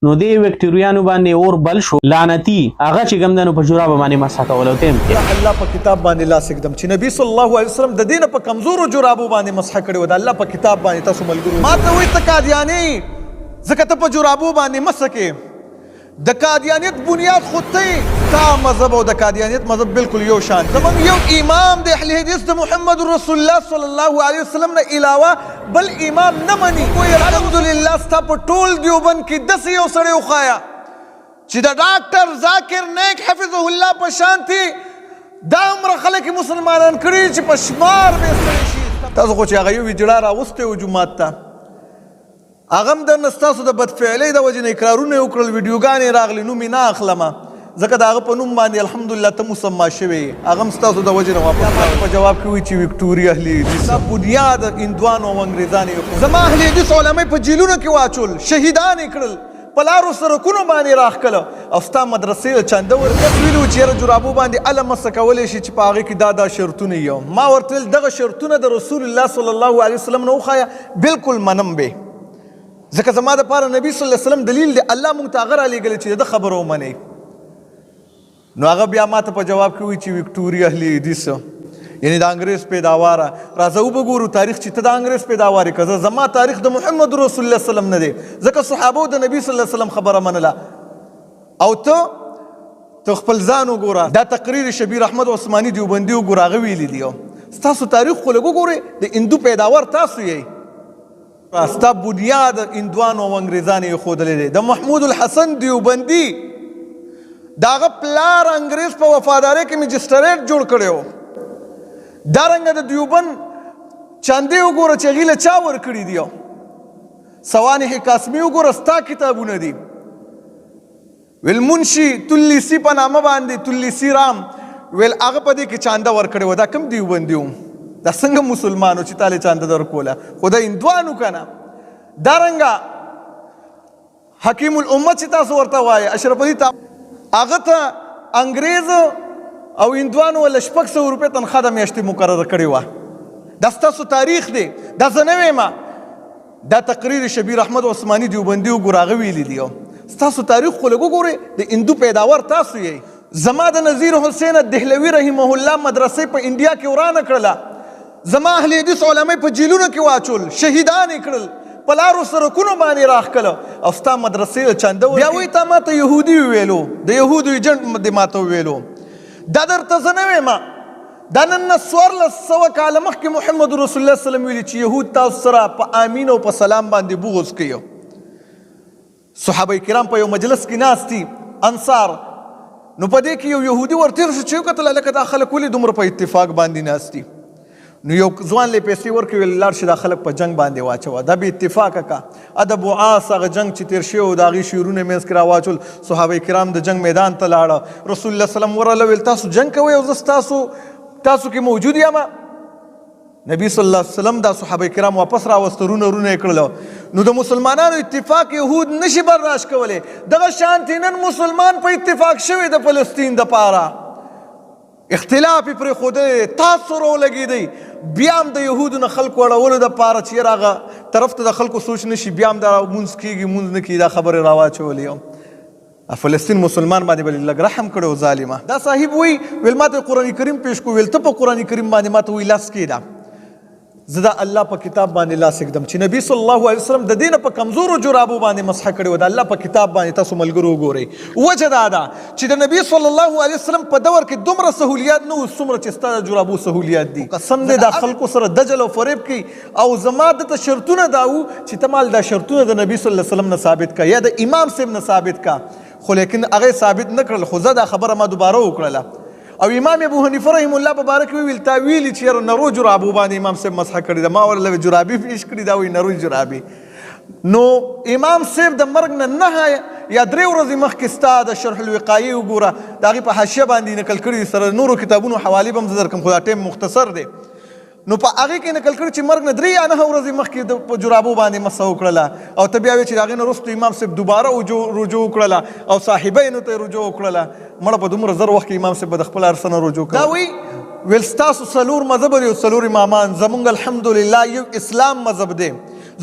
نو دې ویکټوریانو باندې اور بل شو لعنتی هغه چې ګمدنو په جوراب باندې مسح کولو تم الله په کتاب باندې لاس اقدم چې نبی صلی الله علیه وسلم د دین په کمزورو جورابو باندې مسح کړي و د الله په کتاب باندې تاسو ملګرو ما ته وایي ته قادیانی ځکه ته په جورابو باندې مسح کې د قادیانیت بنیاد خود ته تا مذهب او د قادیانیت مذهب بالکل یو شان زمونږ یو امام د اهل حدیث د محمد رسول الله صلی الله علیه وسلم نه علاوه بل امام نه مني وایي الحمدلله ستا په ټول دیوبند کې داسې یو سړی وښایه چې د ډاکټر ذاکر نیک حفظه الله په شانتي دا عمره خلک مسلمانان کړي چې په شمار به ستړي شي تاسو خو چې هغه یو ویډیو راوستی و جومات ته هغه هم درنه ستاسو د بدفعلۍ د وجې نه اقرارونه یې وکړل ویډیوګانې راغلي نوم یې نه اخلمه ځکه د هغه په نوم باندې الحمدلله ته مسما شوی هغه هم ستاسو د وجې نه واپس په جواب کې وایي چې ویکټوریا اهل حدیث دا بنیاد هندوانو او انګریزانو یې زما اهل حدیث علما په جیلونو کې واچول شهیدان یې کړل په لارو سرکونو باندې راښکله او ستا مدرسې چنده ورکړه ویلي وو چې یاره جرابو باندې اله مسه کولی شي چې په هغې کې دا شرطونه یو ما ورته ویل دغه شرطونه د رسول الله صلی الله علیه وسلم نه وښایه بالکل منم به ځکه زما دپاره نبي صلی الله علیه وسلم دلیل دی الله موږ ته هغه رالیږلی چې د خبره ومنئ نو هغه بیا ما ته په جواب کې وایي چې ویکټوریا اهل حدیث یعنی د انګریز پیداواره راځه وبګورو تاریخ چې ته د انګریز پیداوار یې که زما تاریخ د محمد رسول الله وسلم نه دی ځکه صحابو د نبي صلی الله علیه وسلم خبره منله او ته خپل ځان وګوره دا تقریر شبیر احمد عثماني دیوبندي وګوره هغه ویلي دی ستاسو تاریخ خو لږ وګورئ د هندو پیداوار تاسو یې ستا بنیاد هندوانو او انګریزانو یې ښودلی دی د محمود الحسن دیوبندي د هغه پلار انګریز په وفادارۍ کې مجسټریټ جوړ کړی و دارنګه د دیوبند چاندې وګوره چې هغې له چا ورکړي دي سوانح قاسمي وګوره ستا کتابونه دي ویل منشي تلیسي په نامه باندې تلیسي رام ویل هغه په دې کې چانده ورکړی و دا کوم دیوبندي و دا څنګه مسلمانو چې تاله چانده درکوله خو د هندوانو که نه دارنګه حکیم الامت چې تاسو ورته وایه اشرف علي هغه ته انګریز او هندوانو له 600 روپۍ تنخوا د میاشتې مقرره کړې وه دا ستاسو تاریخ دی دا زه نه ویمه دا تقریر شبیر احمد عثماني دیوبندي وګوره هغه ویلي دي ستاسو تاریخ خو لږ وګورئ د هندو پیداوار تاسو یې زما د نظیر حسین دهلوي رحمه الله مدرسې په انډیا کې ورانه کړله زما اهل حدیث علما په جیلونو کې واچول شهیدان یې کړل په لارو سرکونو باندې راښکله او ستا مدرسې چنده بیا وایي تا ما ته یهودي وویلو د یهودو ایجنټ دې ما ته وویلو دا درته زه نه ویمه دا نن نه 1400 کاله مخکې محمد رسول الله وسلم ویلي چې یهود تاسو سره په امین او په سلام باندې بغض کوي صحابه کرام په یو مجلس کې ناست دي انصار نو په دې کې یو یهودي ورتېر شو چې وکتل هلکه دا خلک ولې دومره په اتفاق باندې ناست دي نو یو ځوان له پیسې ورکړي ویل لاړ شي دا خلک په جنګ باندې واچوه دا بې اتفاقه که د بعاث هغه جنګ چې تېر شوی و د هغې شعرونه منځ کې راواچول صحابه کرام د جنګ میدان ته لاړه رسول الله وسلم ورله ویل تاسو جنګ کوئ او زه تاسو کې موجود یم نبي صلی الله علیه وسلم دا صحابه کرام واپس راوسته رونه یې کړله نو د مسلمانانو اتفاق یهود نشي برداشت کولی دغه شانتې نن مسلمان په اتفاق شوی د فلسطین دپاره اختلاف یې پرېښودلی تاسو راولګېدئ بیا هم د یهودو نه خلکو اړولو دپاره چې یاره هغه طرف ته د خلکو سوچ نه شي بیا هم دا مونځ کېږي مونځ نه کېږي دا خبرې راواچولې فلسطین مسلمان باندې به لږ رحم کړی و ظالمه دا صاحب وایي ویل ما ته قرآن کریم پیش کو ویل ته په قرآن کریم باندې ما ته وایي لاس کېږده زه د الله په کتاب باندې لاس اږدم چې نبي صلی الله علیه وسلم د دې نه په کمزورو جرابو باندې مسح کړی و د الله په کتاب باندې تاسو ملګرو وګورئ وجه دا ده چې د نبي صلی الله علیه وسلم په دور کې دومره سهولیات نه وو څومره چې ستا د جرابو سهولیات دي قسم دی دا خلکو سره دجل او فریب کوي او زما دته شرطونه دا وو چې ته مال دا شرطونه د نبي صلی الله علیه وسلم نه ثابت کا یا د امام صاحب نه ثابت کا خو لیکن هغه ثابت نه کړل خو زه دا خبره ما دوباره وکړله او امام ابو حنیفه رحم الله په باره کې ویل تا ویلي چې یاره نرو جرابو باندې امام صاحب مسح کړي ده ما ورله جرابي پیش کړي دا وایي نرو جرابي نو امام صاحب د مرګ نه 9 یا 3 ورځې مخکې ستا د شرح الوقایي وګوره د هغې په حاشیه باندې نقل کړي سره نورو کتابونو حوالې به هم زه درکړم خو دا ټایم مختصر دی نو په هغې کې نقل کړي چې مرګ نه 3 یا 9 ورځې مخکې په جرابو باندې مسح وکړله او ته بیا وایې چې د هغې نه وروسته امام صاحب دوباره رجوع وکړله او صاحبینو ته یې رجوع وکړله مړه په دومره زر وخت کې امام صاحب به د خپل هر څه نه رجوع کوي دا وایي ویل ستاسو څلور مذهب دي او څلور امامان زمونږ الحمدلله یو اسلام مذهب دی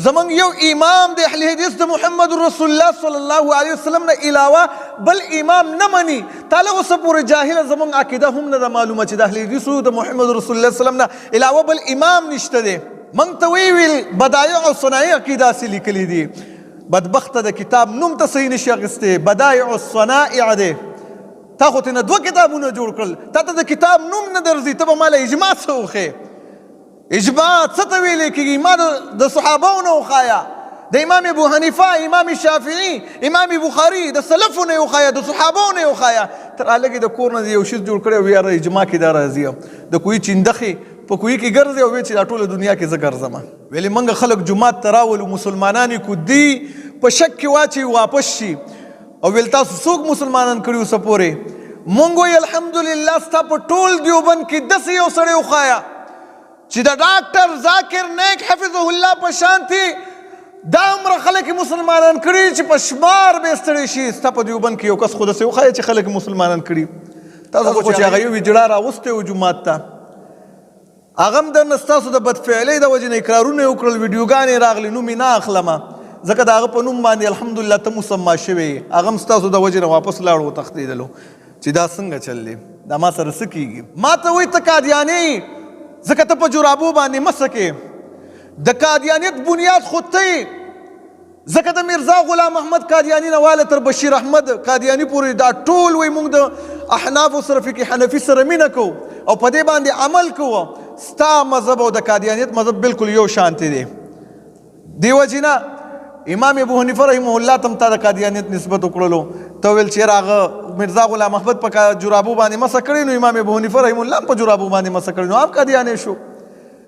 زمونږ یو امام د اهل حدیث د محمد رسول الله صلی الله علیه وسلم نه علاوه بل امام نه مني. تاله اوس پورې جاهله زمونږ عقیده هم نه ده معلومه چې د اهل حدیثو د محمد رسول الله صلی الله علیه وسلم نه علاوه بل امام نشته دی. موږ ته ویل بدایع او صنایع عقیده اصلي لیکلي دي. بدبخته د کتاب نوم ته صحیح نشي اخیستی، بدایع الصنائع دی. تا خو تېنه دوه کتابونه جوړ کړل، تا ته د کتاب نوم نه درځي، ته به ماله اجماع څه وښې؟ اجماع څه ته ویلی کېږي؟ ما د صحابو نه وښایه، د امام ابو حنیفه، امام شافعي، امام بخاري، د سلفو نه یې وښایه، د صحابو نه یې وښایه. تر هلکې د کور نه یو شیز جوړ کړی او یاره اجماع کې دا راځي، د کوی چندخې په کوی کې ګرځي او وایي چې دا ټوله دنیا کې زه ګرځم. ویلې موږ خلک جومات ته راولو، مسلمانان یې کودي په شک کې واچوي واپس شي او ویل تاسو څوک مسلمانان کړي اوسه پورې؟ مونږ وایي الحمدلله ستا په ټول دیوبند کې داسې یو سړی وښایه چې د ډاکټر ذاکر نیک حفظه الله په شانتي دا عمره خلک مسلمانان کړي چې په شمار به ستړي شي. ستا په دیوبند کې یو کس خو داسې وښایه چې خلک مسلمانان کړي. تاسو خو چې هغه یو ویجړه راوستی و جومات ته، هغه هم درنه ستاسو د بدفعلۍ د وجې نه اقرارونه یې وکړل، ویډیوګانې راغلې، نوم یې نه اخلمه ځکه د هغه په نوم باندې الحمدلله ته مسما شوی، هغه هم ستاسو د وجې نه واپس لاړ وتښتېدلو چې دا څنګه چل دی، دا ما سره څه کېږي. ما ته وایي ته قادیاني ځکه ته په جرابو باندې مه سکې. د قادیانیت بنیاد خود ته یې، ځکه د میرزا غلام احمد قادیاني نه واله تر بشیر احمد قادیاني پورې دا ټول وایي موږ د احنافو سره فقه حنفي سره مینه کوو او په دې باندې عمل کوو. ستا مذهب او د قادیانیت مذهب بالکل یو شانتې دی. دې وجې نه امام ابو حنیفه رحمه الله ته هم تا د قادیانیت نسبت وکړلو، ته ویل چې هغه میرزا غلام احمد په جرابو باندې مسه کړی، نو امام ابو حنیفه رحمه الله هم په جرابو باندې مسه کړی، نو هم قادیانی شو.